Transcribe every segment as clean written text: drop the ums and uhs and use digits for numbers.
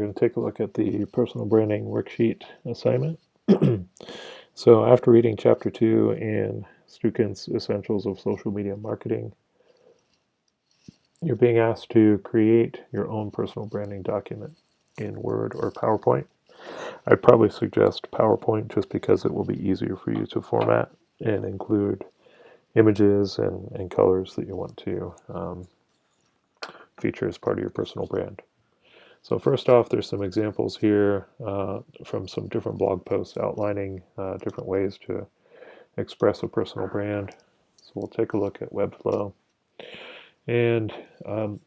We're going to take a look at the personal branding worksheet assignment. So after reading chapter 2 in Stukin's Essentials of Social Media Marketing, you're being asked to create your own personal branding document in Word or PowerPoint. I'd probably suggest PowerPoint just because it will be easier for you to format and include images and colors that you want to feature as part of your personal brand. So first off, there's some examples here from some different blog posts outlining different ways to express a personal brand. So we'll take a look at Webflow. And so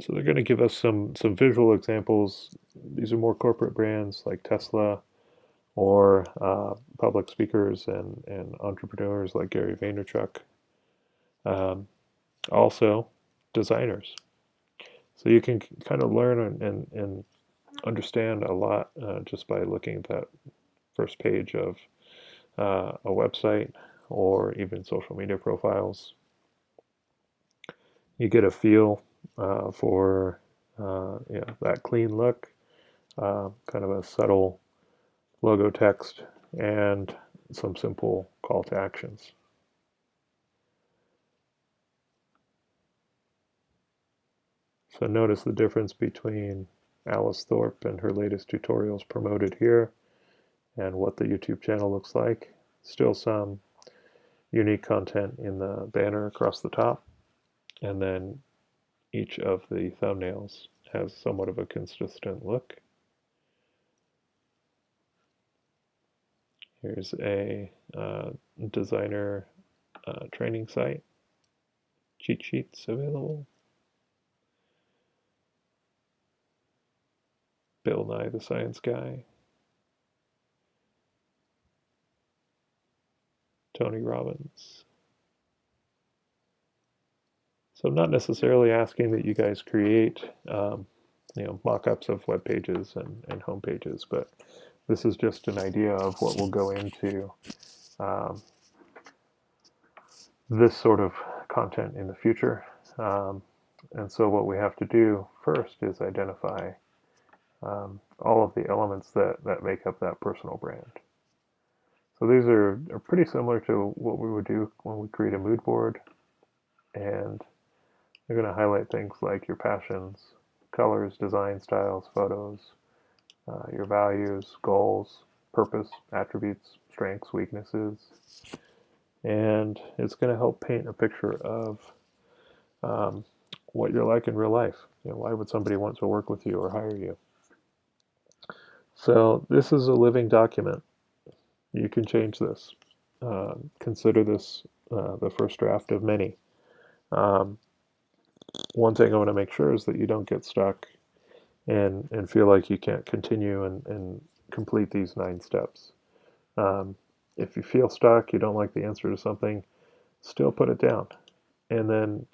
they're going to give us some visual examples. These are more corporate brands like Tesla or public speakers and entrepreneurs like Gary Vaynerchuk. Also, designers. So you can kind of learn and understand a lot just by looking at that first page of a website or even social media profiles. You get a feel for that clean look, kind of a subtle logo text, and some simple call to actions. So notice the difference between Alice Thorpe and her latest tutorials promoted here and what the YouTube channel looks like. Still some unique content in the banner across the top, and then each of the thumbnails has somewhat of a consistent look. Here's a designer training site, cheat sheets available. Bill Nye the Science Guy, Tony Robbins. So I'm not necessarily asking that you guys create mock-ups of web pages and home pages, but this is just an idea of what will go into this sort of content in the future. And so what we have to do first is identify all of the elements that make up that personal brand. So these are pretty similar to what we would do when we create a mood board, and they're going to highlight things like your passions, colors, design styles, photos, your values, goals, purpose, attributes, strengths, weaknesses, and it's going to help paint a picture of what you're like in real life. Why would somebody want to work with you or hire you? So this is a living document. You can change this. Consider this the first draft of many. Um, One thing I want to make sure is that you don't get stuck and feel like you can't continue and complete these 9 steps. Um, if you feel stuck, you don't like the answer to something, still put it down and then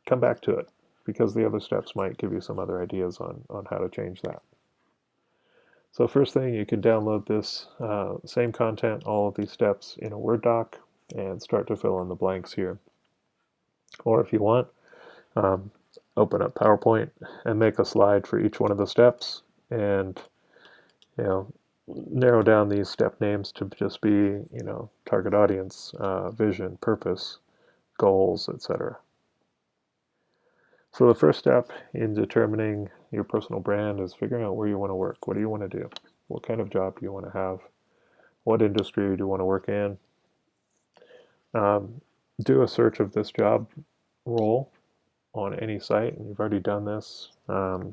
come back to it, because the other steps might give you some other ideas on how to change that. So first thing, you can download this same content, all of these steps in a Word doc, and start to fill in the blanks here. Or if you want, um, open up PowerPoint and make a slide for each one of the steps, and narrow down these step names to just be target audience, vision, purpose, goals, etc. So the first step in determining your personal brand is figuring out where you want to work. What do you want to do? What kind of job do you want to have? What industry do you want to work in? Do a search of this job role on any site, and you've already done this,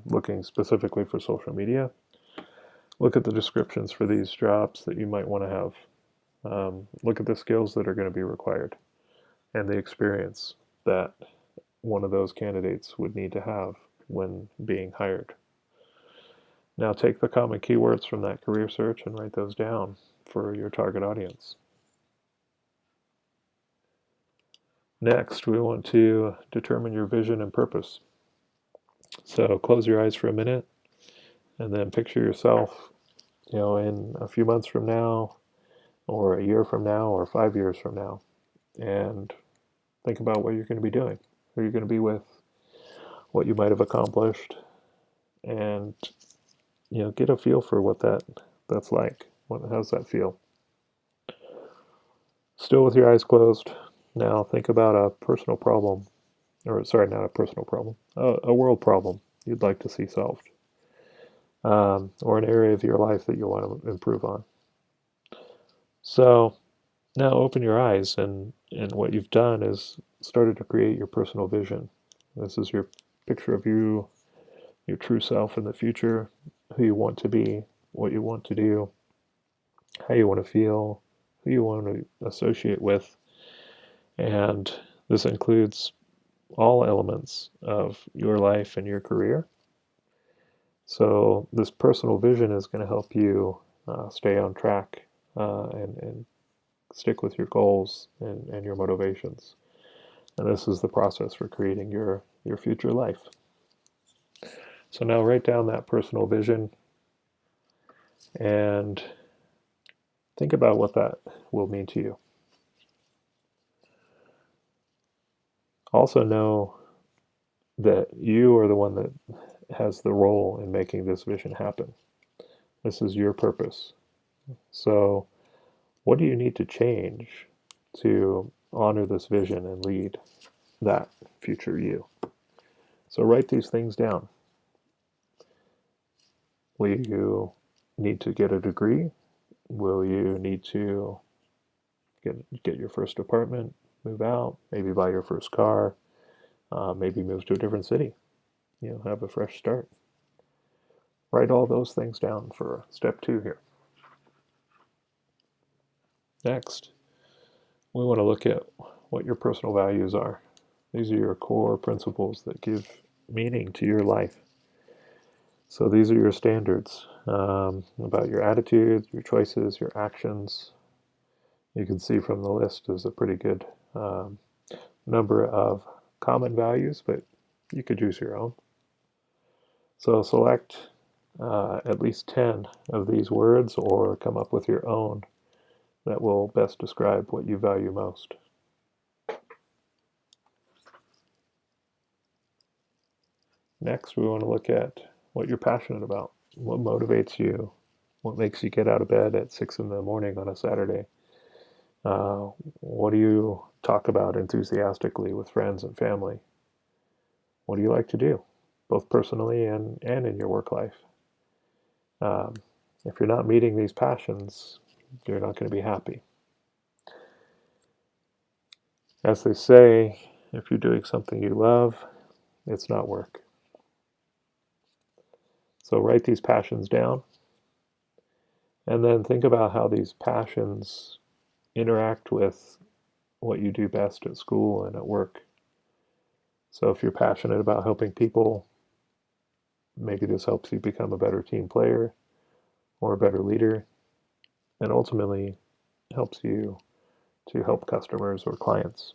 looking specifically for social media. Look at the descriptions for these jobs that you might want to have. Look at the skills that are going to be required and the experience that one of those candidates would need to have when being hired. Now take the common keywords from that career search and write those down for your target audience. Next, we want to determine your vision and purpose. So close your eyes for a minute and then picture yourself, in a few months from now, or a year from now, or 5 years from now, and think about what you're going to be doing, who you're going to be with, what you might have accomplished, and get a feel for what that's like. How's that feel? Still with your eyes closed. Now think about a personal problem, or sorry, not a personal problem, a world problem you'd like to see solved, or an area of your life that you want to improve on. So now open your eyes, and what you've done is started to create your personal vision. This is your picture of you, your true self in the future, who you want to be, what you want to do, how you want to feel, who you want to associate with. And this includes all elements of your life and your career. So this personal vision is going to help you stay on track and stick with your goals and your motivations. And this is the process for creating your future life. So now write down that personal vision and think about what that will mean to you. Also know that you are the one that has the role in making this vision happen. This is your purpose. So what do you need to change to honor this vision and lead that future you? So write these things down. Will you need to get a degree? Will you need to get your first apartment, move out, maybe buy your first car, maybe move to a different city, have a fresh start? Write all those things down for step 2 here. Next, we want to look at what your personal values are. These are your core principles that give meaning to your life. So these are your standards about your attitude, your choices, your actions. You can see from the list is a pretty good um, number of common values, but you could choose your own. So select at least 10 of these words or come up with your own that will best describe what you value most. Next, we want to look at what you're passionate about, what motivates you, what makes you get out of bed at 6 in the morning on a Saturday. What do you talk about enthusiastically with friends and family? What do you like to do, both personally and in your work life? Um, if you're not meeting these passions, you're not going to be happy. As they say, if you're doing something you love, it's not work. So write these passions down and then think about how these passions interact with what you do best at school and at work. So if you're passionate about helping people, maybe this helps you become a better team player or a better leader, and ultimately helps you to help customers or clients.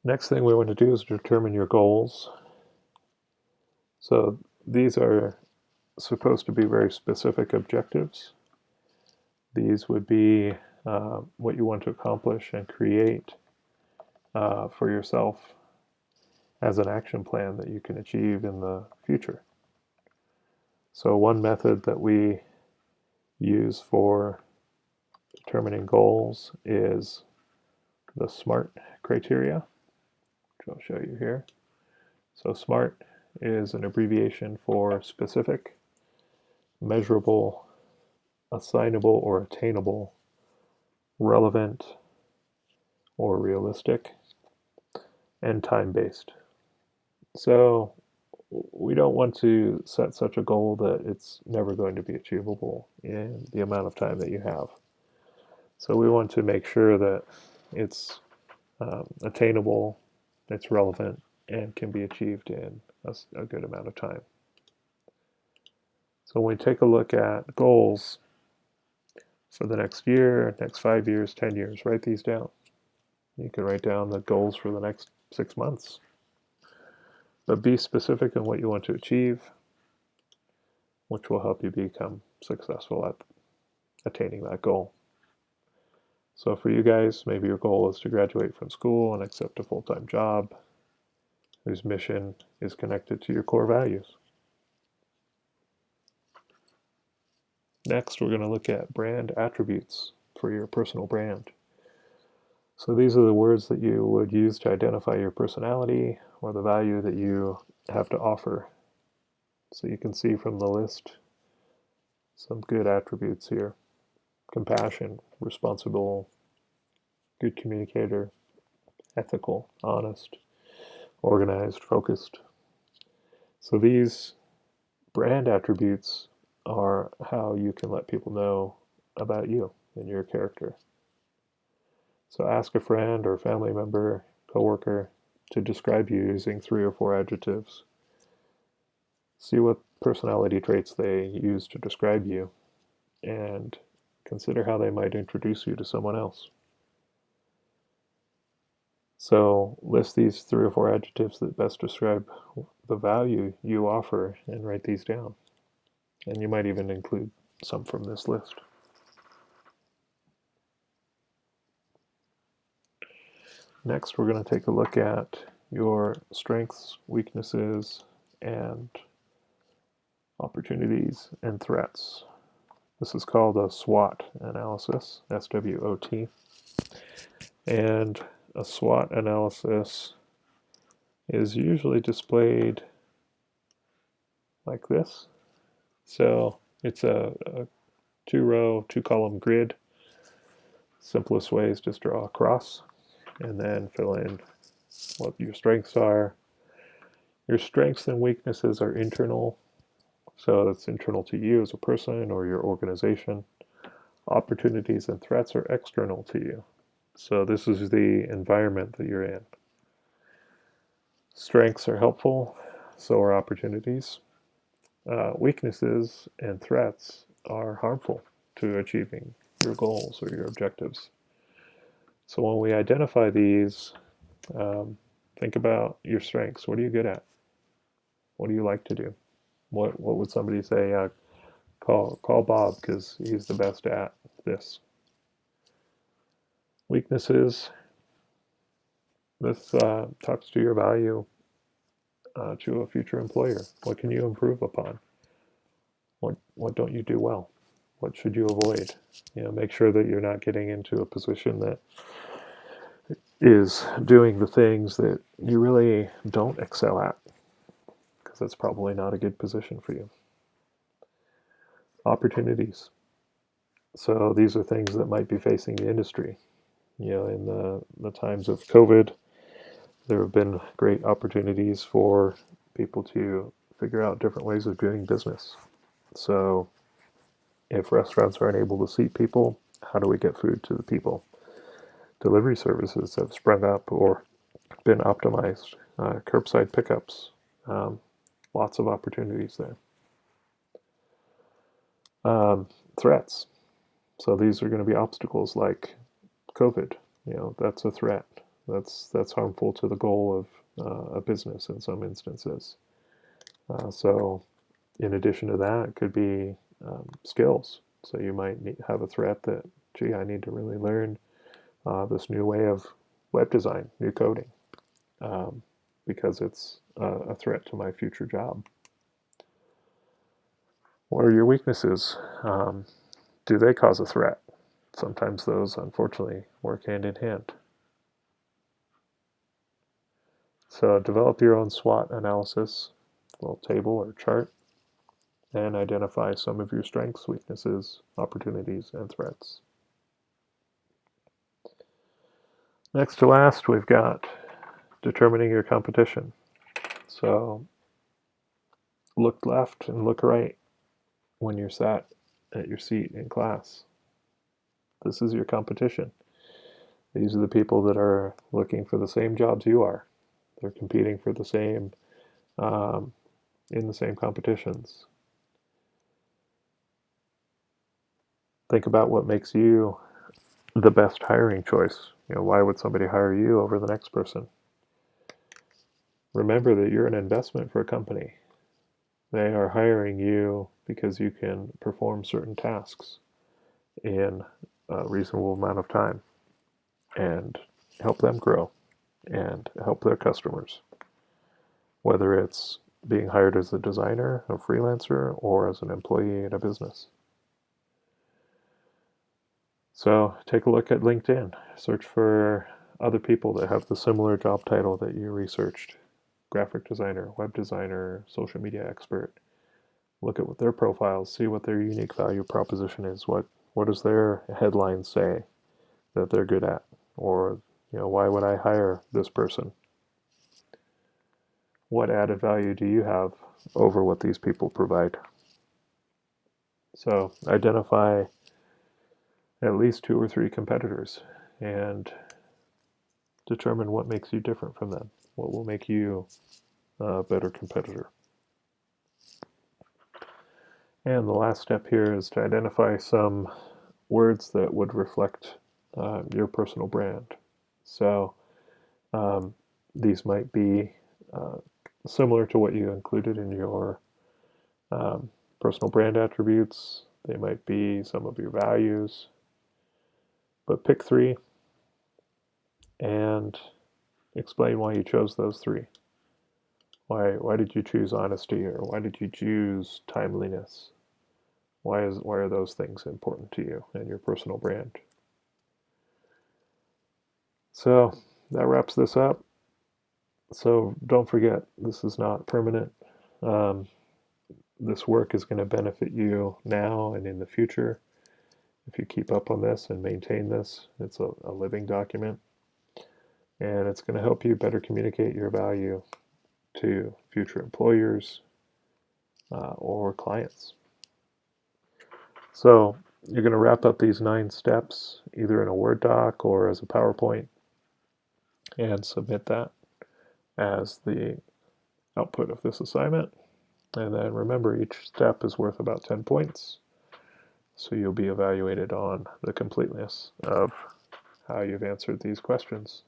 Next thing we want to do is determine your goals. So these are supposed to be very specific objectives. These would be what you want to accomplish and create for yourself as an action plan that you can achieve in the future. So one method that we use for determining goals is the SMART criteria, which I'll show you here. So SMART is an abbreviation for specific, measurable, assignable or attainable, relevant or realistic, and time-based. So we don't want to set such a goal that it's never going to be achievable in the amount of time that you have. So we want to make sure that it's attainable, it's relevant, and can be achieved in a good amount of time. So when we take a look at goals for the next year, next 5 years, 10 years, write these down. You can write down the goals for the next 6 months. But be specific in what you want to achieve, which will help you become successful at attaining that goal. So for you guys, maybe your goal is to graduate from school and accept a full-time job. whose mission is connected to your core values. Next, we're going to look at brand attributes for your personal brand. So these are the words that you would use to identify your personality or the value that you have to offer. So you can see from the list some good attributes here: compassion, responsible, good communicator, ethical, honest, organized, focused. So these brand attributes are how you can let people know about you and your character. So ask a friend or family member, coworker, to describe you using 3 or 4 adjectives. See what personality traits they use to describe you, and consider how they might introduce you to someone else. So list these 3 or 4 adjectives that best describe the value you offer and write these down. And you might even include some from this list. Next, we're going to take a look at your strengths, weaknesses, and opportunities and threats. This is called a SWOT analysis, SWOT. And a SWOT analysis is usually displayed like this. So it's a 2-row, 2-column grid. Simplest way is just draw a cross and then fill in what your strengths are. Your strengths and weaknesses are internal, so that's internal to you as a person or your organization. Opportunities and threats are external to you, so this is the environment that you're in. Strengths are helpful, so are opportunities. Weaknesses and threats are harmful to achieving your goals or your objectives. So when we identify these, think about your strengths. What are you good at? What do you like to do? What would somebody say? Call Bob because he's the best at this. Weaknesses. This talks to your value to a future employer. What can you improve upon? What don't you do well? What should you avoid? Make sure that you're not getting into a position that is doing the things that you really don't excel at, because that's probably not a good position for you. Opportunities. So these are things that might be facing the industry. In the times of COVID, there have been great opportunities for people to figure out different ways of doing business. So if restaurants aren't able to seat people, how do we get food to the people? Delivery services have sprung up or been optimized. Curbside pickups, lots of opportunities there. Threats. So these are going to be obstacles like COVID. That's a threat. That's harmful to the goal of a business in some instances. So in addition to that, it could be skills. So you might have a threat that, gee, I need to really learn this new way of web design, new coding, because it's a threat to my future job. What are your weaknesses? Do they cause a threat? Sometimes those, unfortunately, work hand in hand. So develop your own SWOT analysis, little table or chart, and identify some of your strengths, weaknesses, opportunities, and threats. Next to last, we've got determining your competition. So look left and look right when you're sat at your seat in class. This is your competition. These are the people that are looking for the same jobs you are. They're competing for the same, in the same competitions. Think about what makes you the best hiring choice. Why would somebody hire you over the next person? Remember that you're an investment for a company. They are hiring you because you can perform certain tasks in a reasonable amount of time and help them grow and help their customers. whether it's being hired as a designer, a freelancer, or as an employee in a business. So take a look at LinkedIn. Search for other people that have the similar job title that you researched. Graphic designer, web designer, social media expert. Look at what their profiles, see what their unique value proposition is. What does their headline say that they're good at? Or, why would I hire this person? What added value do you have over what these people provide? So identify at least 2 or 3 competitors and determine what makes you different from them. What will make you a better competitor? And the last step here is to identify some words that would reflect your personal brand. So these might be similar to what you included in your personal brand attributes. They might be some of your values, but pick 3 and explain why you chose those 3. Why did you choose honesty, or why did you choose timeliness? Why are those things important to you and your personal brand? So that wraps this up. So don't forget, this is not permanent. Um, this work is going to benefit you now and in the future. If you keep up on this and maintain this, it's a living document, and it's going to help you better communicate your value to future employers or clients. So you're going to wrap up these 9 steps either in a Word doc or as a PowerPoint and submit that as the output of this assignment. And then remember, each step is worth about 10 points. So you'll be evaluated on the completeness of how you've answered these questions.